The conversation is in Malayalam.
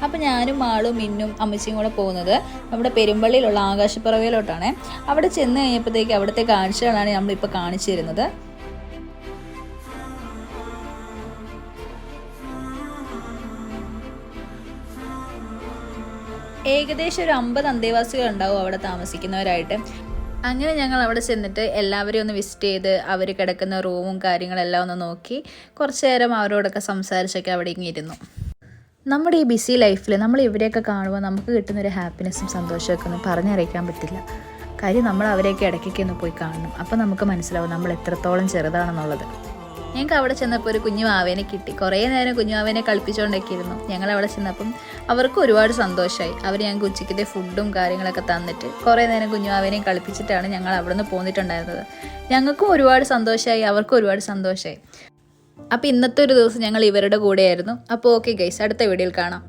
അപ്പോൾ ഞാനും ആളും മിന്നും അമ്മച്ചിയും കൂടെ പോകുന്നത് നമ്മുടെ പെരുമ്പള്ളിയിലുള്ള ആകാശപ്പറവയിലോട്ടാണ്. അവിടെ ചെന്ന് കഴിഞ്ഞപ്പോഴത്തേക്ക് അവിടുത്തെ കാഴ്ചകളാണ് നമ്മളിപ്പോൾ കാണിച്ചു തരുന്നത്. ഏകദേശം ഒരു 50 അന്തേവാസികൾ ഉണ്ടാവും അവിടെ താമസിക്കുന്നവരായിട്ട്. അങ്ങനെ ഞങ്ങൾ അവിടെ ചെന്നിട്ട് എല്ലാവരെയും ഒന്ന് വിസിറ്റ് ചെയ്ത് അവർ കിടക്കുന്ന റൂമും കാര്യങ്ങളെല്ലാം ഒന്ന് നോക്കി കുറച്ച് നേരം അവരോടൊക്കെ സംസാരിച്ചൊക്കെ അവിടെ ഇങ്ങിരുന്നു. നമ്മുടെ ഈ ബിസി ലൈഫിൽ നമ്മൾ ഇവരെയൊക്കെ കാണുമ്പോൾ നമുക്ക് കിട്ടുന്നൊരു ഹാപ്പിനെസ്സും സന്തോഷമൊക്കെ ഒന്നും പറഞ്ഞറിയിക്കാൻ പറ്റില്ല. കാര്യം നമ്മൾ അവരെയൊക്കെ ഇടയ്ക്കൊക്കെ ഒന്ന് പോയി കാണണം. അപ്പോൾ നമുക്ക് മനസ്സിലാവും നമ്മൾ എത്രത്തോളം ചെറുതാണെന്നുള്ളത്. ഞങ്ങൾക്ക് അവിടെ ചെന്നപ്പോൾ ഒരു കുഞ്ഞു മാവേനെ കിട്ടി. കുറേ നേരം കുഞ്ഞു മാവേനെ കളിപ്പിച്ചുകൊണ്ടൊക്കെ ഇരുന്നു. ഞങ്ങൾ അവിടെ ചെന്നപ്പം അവർക്ക് ഒരുപാട് സന്തോഷമായി. അവർ ഞങ്ങൾക്ക് ഉച്ചയ്ക്കത്തെ ഫുഡും കാര്യങ്ങളൊക്കെ തന്നിട്ട് കുറേ നേരം കുഞ്ഞു മാവേനെയും കളിപ്പിച്ചിട്ടാണ് ഞങ്ങൾ അവിടെ നിന്ന് പോന്നിട്ടുണ്ടായിരുന്നത്. ഞങ്ങൾക്കും ഒരുപാട് സന്തോഷമായി, അവർക്കും ഒരുപാട് സന്തോഷമായി. അപ്പോൾ ഇന്നത്തെ ഒരു ദിവസം ഞങ്ങൾ ഇവരുടെ കൂടെയായിരുന്നു. അപ്പോൾ ഓക്കെ ഗൈസ്, അടുത്ത വീഡിയോയിൽ കാണാം.